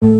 क्या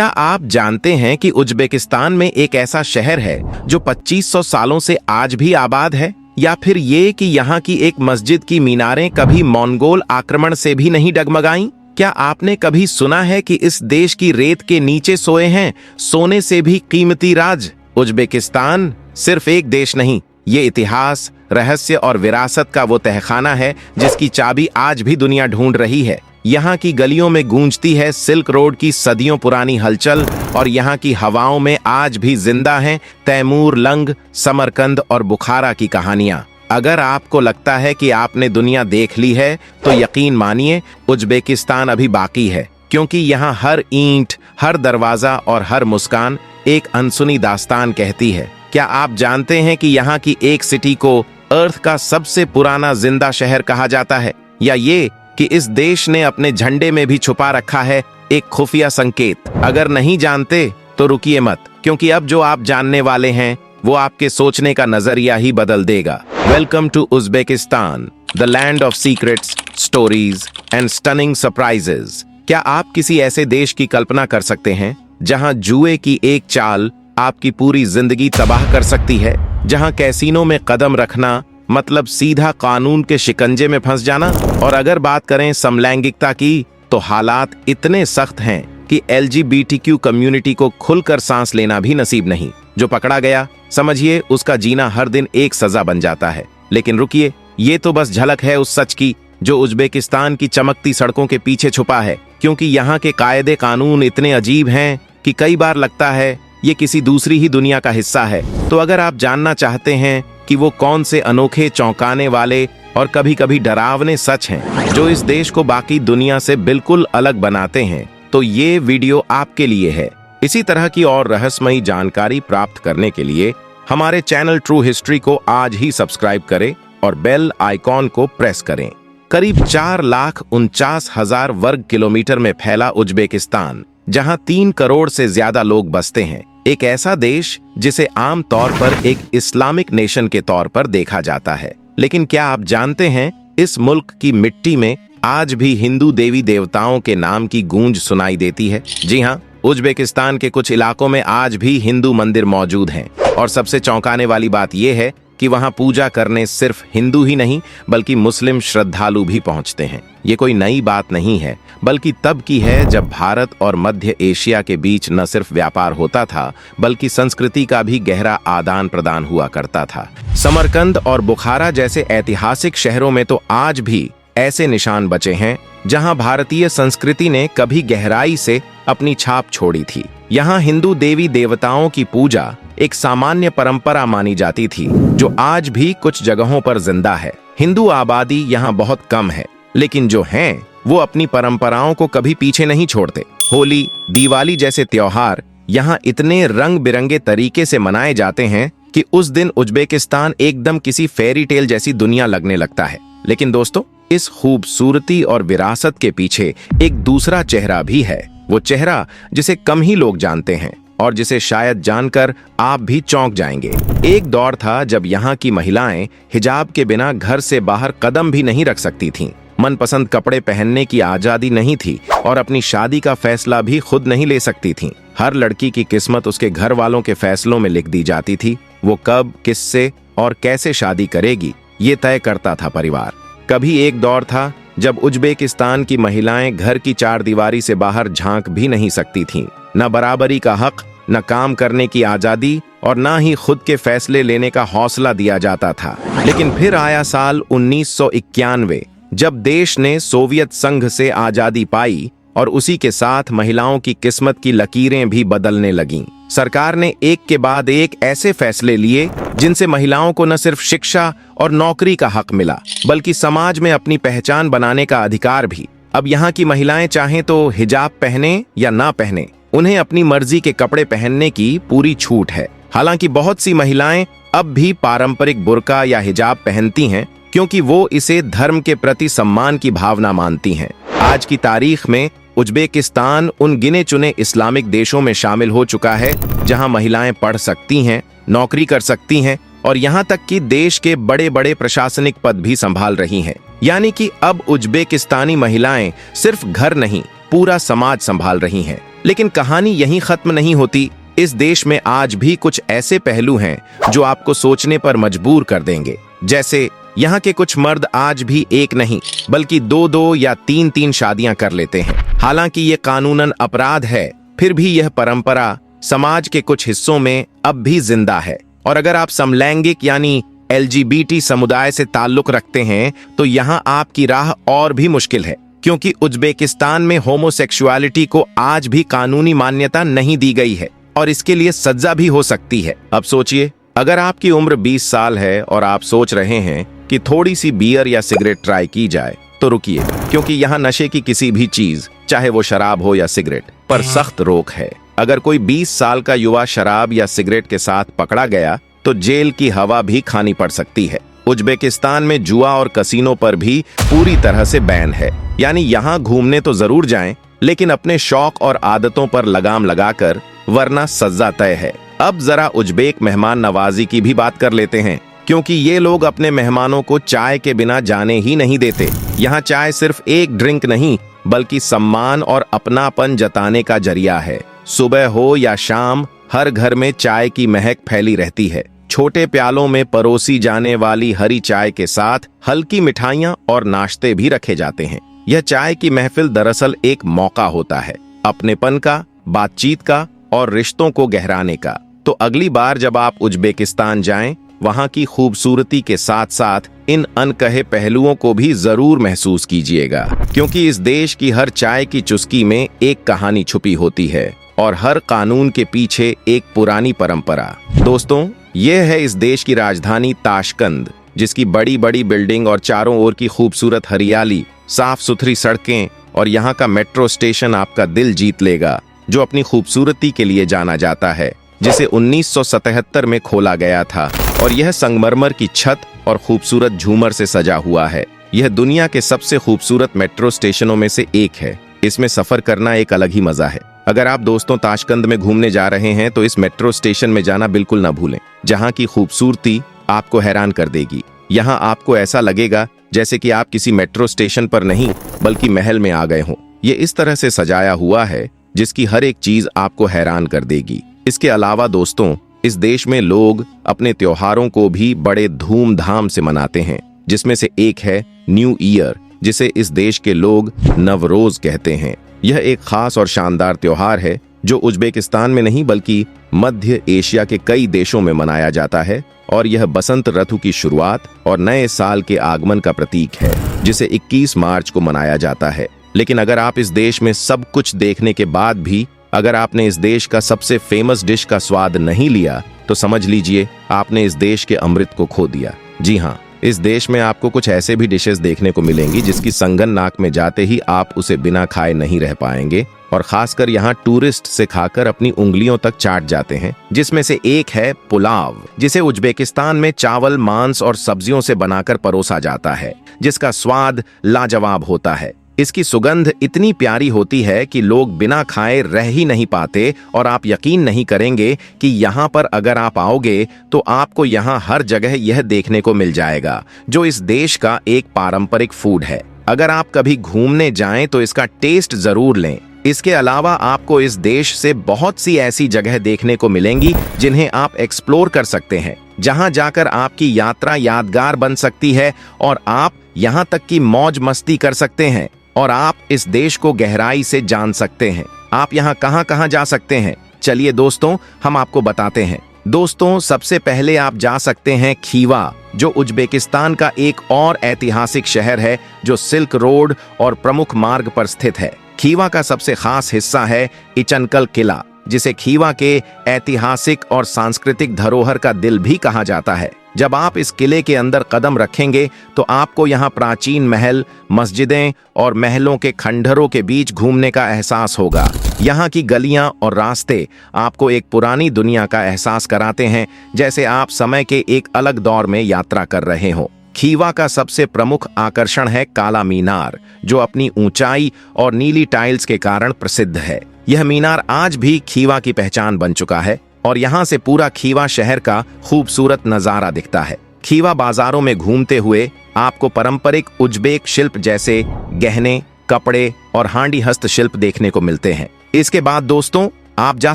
आप जानते हैं कि उज्बेकिस्तान में एक ऐसा शहर है जो 2500 सालों से आज भी आबाद है? या फिर ये कि यहाँ की एक मस्जिद की मीनारें कभी मंगोल आक्रमण से भी नहीं डगमगाईं? क्या आपने कभी सुना है कि इस देश की रेत के नीचे सोए हैं सोने से भी कीमती राज? उज्बेकिस्तान सिर्फ एक देश नहीं, ये इतिहास, रहस्य और विरासत का वो तहखाना है जिसकी चाबी आज भी दुनिया ढूंढ रही है। यहाँ की गलियों में गूंजती है सिल्क रोड की सदियों पुरानी हलचल, और यहाँ की हवाओं में आज भी जिंदा हैं तैमूर लंग, समरकंद और बुखारा की कहानियां। अगर आपको लगता है कि आपने दुनिया देख ली है, तो यकीन मानिए उज्बेकिस्तान अभी बाकी है, क्योंकि यहाँ हर ईंट, हर दरवाजा और हर मुस्कान एक अनसुनी दास्तान कहती है। क्या आप जानते हैं कि यहाँ की एक सिटी को अर्थ का सबसे पुराना जिंदा शहर कहा जाता है? या ये कि इस देश ने अपने झंडे में भी छुपा रखा है एक खुफिया संकेत। अगर नहीं जानते तो रुकिए मत, क्योंकि अब जो आप जानने वाले हैं वो आपके सोचने का नजरिया ही बदल देगा। Welcome to Uzbekistan, the land of secrets, stories and stunning surprises. क्या आप किसी ऐसे देश की कल्पना कर सकते हैं जहां जुए की एक चाल आपकी पूरी जिंदगी तबाह कर सकती है? जहां कैसीनो में कदम रखना मतलब सीधा कानून के शिकंजे में फंस जाना? और अगर बात करें समलैंगिकता की, तो हालात इतने सख्त हैं कि LGBTQ कम्युनिटी को खुलकर सांस लेना भी नसीब नहीं। जो पकड़ा गया, समझिए उसका जीना हर दिन एक सजा बन जाता है। लेकिन रुकिए, ये तो बस झलक है उस सच की जो उज्बेकिस्तान की चमकती सड़कों के पीछे छुपा है। क्योंकि यहाँ के कायदे कानून इतने अजीब हैं कि कई बार लगता है ये किसी दूसरी ही दुनिया का हिस्सा है। तो अगर आप जानना चाहते हैं कि वो कौन से अनोखे, चौंकाने वाले और कभी कभी डरावने सच हैं जो इस देश को बाकी दुनिया से बिल्कुल अलग बनाते हैं, तो ये वीडियो आपके लिए है। इसी तरह की और रहस्यमयी जानकारी प्राप्त करने के लिए हमारे चैनल ट्रू हिस्ट्री को आज ही सब्सक्राइब करें और बेल आइकॉन को प्रेस करें। करीब 4,49,000 वर्ग किलोमीटर में फैला उज्बेकिस्तान, जहां 3 करोड़ से ज्यादा लोग बसते हैं, एक ऐसा देश जिसे आम तौर पर एक इस्लामिक नेशन के तौर पर देखा जाता है। लेकिन क्या आप जानते हैं, इस मुल्क की मिट्टी में आज भी हिंदू देवी देवताओं के नाम की गूंज सुनाई देती है। जी हाँ, उज्बेकिस्तान के कुछ इलाकों में आज भी हिंदू मंदिर मौजूद हैं। और सबसे चौंकाने वाली बात यह है कि वहां पूजा करने सिर्फ हिंदू ही नहीं बल्कि मुस्लिम श्रद्धालु भी पहुंचते हैं। ये कोई नई बात नहीं है, बल्कि तब की है जब भारत और मध्य एशिया के बीच न सिर्फ व्यापार होता था बल्कि संस्कृति का भी गहरा आदान प्रदान हुआ करता था। समरकंद और बुखारा जैसे ऐतिहासिक शहरों में तो आज भी ऐसे निशान बचे हैं जहां भारतीय संस्कृति ने कभी गहराई से अपनी छाप छोड़ी थी। यहाँ हिंदू देवी देवताओं की पूजा एक सामान्य परंपरा मानी जाती थी, जो आज भी कुछ जगहों पर जिंदा है। हिंदू आबादी यहाँ बहुत कम है, लेकिन जो हैं वो अपनी परंपराओं को कभी पीछे नहीं छोड़ते। होली, दिवाली जैसे त्योहार यहाँ इतने रंग बिरंगे तरीके से मनाए जाते हैं कि उस दिन उज्बेकिस्तान एकदम किसी फेरी टेल जैसी दुनिया लगने लगता है। लेकिन दोस्तों, इस खूबसूरती और विरासत के पीछे एक दूसरा चेहरा भी है। वो चेहरा जिसे कम ही लोग जानते हैं और जिसे शायद जानकर आप भी चौंक जाएंगे। एक दौर था जब यहाँ की महिलाएं हिजाब के बिना घर से बाहर कदम भी नहीं रख सकती थीं। मनपसंद कपड़े पहनने की आजादी नहीं थी और अपनी शादी का फैसला भी खुद नहीं ले सकती थीं। हर लड़की की किस्मत उसके घर वालों के फैसलों में लिख दी जाती थी। वो कब, किससे और कैसे शादी करेगी, ये तय करता था परिवार। कभी एक दौर था जब उज्बेकिस्तान की महिलाएं घर की चारदीवारी से बाहर झांक भी नहीं सकती थीं। न बराबरी का हक, न काम करने की आजादी और न ही खुद के फैसले लेने का हौसला दिया जाता था। लेकिन फिर आया साल 1991, जब देश ने सोवियत संघ से आजादी पाई और उसी के साथ महिलाओं की किस्मत की लकीरें भी बदलने लगीं। सरकार ने एक के बाद एक ऐसे फैसले लिए जिनसे महिलाओं को न सिर्फ शिक्षा और नौकरी का हक मिला, बल्कि समाज में अपनी पहचान बनाने का अधिकार भी। अब यहाँ की महिलाएं चाहें तो हिजाब पहने या ना पहने, उन्हें अपनी मर्जी के कपड़े पहनने की पूरी छूट है। हालांकि बहुत सी महिलाएं अब भी पारंपरिक बुर्का या हिजाब पहनती हैं, क्योंकि वो इसे धर्म के प्रति सम्मान की भावना मानती हैं। आज की तारीख में उज्बेकिस्तान उन गिने चुने इस्लामिक देशों में शामिल हो चुका है जहां महिलाएं पढ़ सकती हैं, नौकरी कर सकती हैं और यहां तक कि देश के बड़े बड़े प्रशासनिक पद भी संभाल रही हैं। यानी कि अब उज्बेकिस्तानी महिलाएं सिर्फ घर नहीं, पूरा समाज संभाल रही हैं। लेकिन कहानी यहीं खत्म नहीं होती। इस देश में आज भी कुछ ऐसे पहलू हैं जो आपको सोचने पर मजबूर कर देंगे। जैसे यहाँ के कुछ मर्द आज भी एक नहीं बल्कि दो दो या तीन तीन शादियां कर लेते हैं। हालांकि ये कानूनन अपराध है, फिर भी यह परंपरा समाज के कुछ हिस्सों में अब भी जिंदा है। और अगर आप समलैंगिक यानी LGBT समुदाय से ताल्लुक रखते हैं तो यहाँ आपकी राह और भी मुश्किल है, क्योंकि उज्बेकिस्तान में होमोसेक्सुअलिटी को आज भी कानूनी मान्यता नहीं दी गई है और इसके लिए सजा भी हो सकती है। अब सोचिए, अगर आपकी उम्र 20 साल है और आप सोच रहे हैं कि थोड़ी सी बियर या सिगरेट ट्राई की जाए, तो रुकिए, क्योंकि यहाँ नशे की किसी भी चीज, चाहे वो शराब हो या सिगरेट, पर सख्त रोक है। अगर कोई 20 साल का युवा शराब या सिगरेट के साथ पकड़ा गया तो जेल की हवा भी खानी पड़ सकती है। उज्बेकिस्तान में जुआ और कसीनो पर भी पूरी तरह से बैन है। यानी यहाँ घूमने तो जरूर जाएं, लेकिन अपने शौक और आदतों पर लगाम लगाकर, वरना सजा तय है। अब जरा उज्बेक मेहमान नवाजी की भी बात कर लेते हैं, क्योंकि ये लोग अपने मेहमानों को चाय के बिना जाने ही नहीं देते। यहाँ चाय सिर्फ एक ड्रिंक नहीं बल्कि सम्मान और अपनापन जताने का जरिया है। सुबह हो या शाम, हर घर में चाय की महक फैली रहती है। छोटे प्यालों में परोसी जाने वाली हरी चाय के साथ हल्की मिठाइयाँ और नाश्ते भी रखे जाते हैं। यह चाय की महफिल दरअसल एक मौका होता है अपनेपन का, बातचीत का और रिश्तों को गहराने का। तो अगली बार जब आप उज्बेकिस्तान जाएं, वहां की खूबसूरती के साथ साथ इन अनकहे पहलुओं को भी जरूर महसूस कीजिएगा, क्योंकि इस देश की हर चाय की चुस्की में एक कहानी छुपी होती है और हर कानून के पीछे एक पुरानी परंपरा। दोस्तों, यह है इस देश की राजधानी ताशकंद, जिसकी बड़ी बड़ी बिल्डिंग और चारों ओर की खूबसूरत हरियाली, साफ सुथरी सड़कें और यहाँ का मेट्रो स्टेशन आपका दिल जीत लेगा, जो अपनी खूबसूरती के लिए जाना जाता है, जिसे 1977 में खोला गया था। और यह संगमरमर की छत और खूबसूरत झूमर से सजा हुआ है। यह दुनिया के सबसे खूबसूरत मेट्रो स्टेशनों में से एक है। इसमें सफर करना एक अलग ही मजा है। अगर आप दोस्तों ताशकंद में घूमने जा रहे हैं तो इस मेट्रो स्टेशन में जाना बिल्कुल ना भूलें, जहां की खूबसूरती आपको हैरान कर देगी। यहाँ आपको ऐसा लगेगा जैसे कि आप किसी मेट्रो स्टेशन पर नहीं बल्कि महल में आ गए हों। ये इस तरह से सजाया हुआ है जिसकी हर एक चीज आपको हैरान कर देगी। इसके अलावा दोस्तों, इस देश में लोग अपने त्योहारों को भी बड़े धूमधाम से मनाते हैं, जिसमें से एक है न्यू ईयर, जिसे इस देश के लोग नवरोज कहते हैं। यह एक खास और शानदार त्योहार है जो उज्बेकिस्तान में नहीं बल्कि मध्य एशिया के कई देशों में मनाया जाता है और यह बसंत ऋतु की शुरुआत और नए साल के आगमन का प्रतीक है, जिसे 21 मार्च को मनाया जाता है। लेकिन अगर आप इस देश में सब कुछ देखने के बाद भी अगर आपने इस देश का सबसे फेमस डिश का स्वाद नहीं लिया तो समझ लीजिए आपने इस देश के अमृत को खो दिया। जी हाँ, इस देश में आपको कुछ ऐसे भी डिशेस देखने को मिलेंगी जिसकी संगन नाक में जाते ही आप उसे बिना खाए नहीं रह पाएंगे, और खासकर यहाँ टूरिस्ट से खाकर अपनी उंगलियों तक चाट जाते हैं। जिसमें से एक है पुलाव, जिसे उज्बेकिस्तान में चावल, मांस और सब्जियों से बनाकर परोसा जाता है, जिसका स्वाद लाजवाब होता है। इसकी सुगंध इतनी प्यारी होती है कि लोग बिना खाए रह ही नहीं पाते, और आप यकीन नहीं करेंगे कि यहाँ पर अगर आप आओगे तो आपको यहाँ हर जगह यह देखने को मिल जाएगा, जो इस देश का एक पारंपरिक फूड है। अगर आप कभी घूमने जाएं तो इसका टेस्ट जरूर लें। इसके अलावा आपको इस देश से बहुत सी ऐसी जगह देखने को मिलेंगी जिन्हें आप एक्सप्लोर कर सकते हैं, जहां जाकर आपकी यात्रा यादगार बन सकती है और आप यहां तक कि मौज मस्ती कर सकते हैं और आप इस देश को गहराई से जान सकते हैं। आप यहाँ कहाँ जा सकते हैं, चलिए दोस्तों हम आपको बताते हैं। दोस्तों, सबसे पहले आप जा सकते हैं खीवा, जो उज्बेकिस्तान का एक और ऐतिहासिक शहर है जो सिल्क रोड और प्रमुख मार्ग पर स्थित है। खीवा का सबसे खास हिस्सा है इचनकल किला, जिसे खीवा के ऐतिहासिक और सांस्कृतिक धरोहर का दिल भी कहा जाता है। जब आप इस किले के अंदर कदम रखेंगे तो आपको यहाँ प्राचीन महल, मस्जिदें और महलों के खंडहरों के बीच घूमने का एहसास होगा। यहाँ की गलियाँ और रास्ते आपको एक पुरानी दुनिया का एहसास कराते हैं, जैसे आप समय के एक अलग दौर में यात्रा कर रहे हो। खीवा का सबसे प्रमुख आकर्षण है काला मीनार, जो अपनी ऊंचाई और नीली टाइल्स के कारण प्रसिद्ध है। यह मीनार आज भी खीवा की पहचान बन चुका है और यहाँ से पूरा खीवा शहर का खूबसूरत नजारा दिखता है। खीवा बाजारों में घूमते हुए आपको पारंपरिक उज्बेक शिल्प जैसे गहने, कपड़े और हांडी हस्तशिल्प देखने को मिलते हैं। इसके बाद दोस्तों आप जा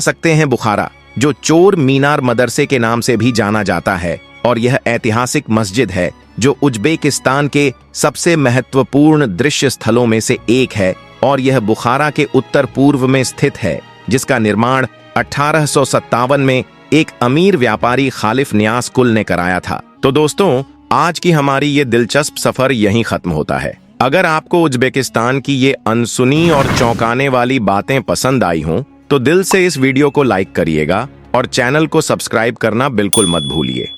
सकते हैं बुखारा, जो चोर मीनार मदरसे के नाम से भी जाना जाता है, और यह ऐतिहासिक मस्जिद है जो उज्बेकिस्तान के सबसे महत्वपूर्ण दृश्य स्थलों में से एक है, और यह बुखारा के उत्तर पूर्व में स्थित है, जिसका निर्माण 1857 में एक अमीर व्यापारी खालिफ नियाज कुल ने कराया था। तो दोस्तों आज की हमारी ये दिलचस्प सफर यहीं खत्म होता है। अगर आपको उज्बेकिस्तान की ये अनसुनी और चौंकाने वाली बातें पसंद आई हों तो दिल से इस वीडियो को लाइक करिएगा और चैनल को सब्सक्राइब करना बिल्कुल मत भूलिए।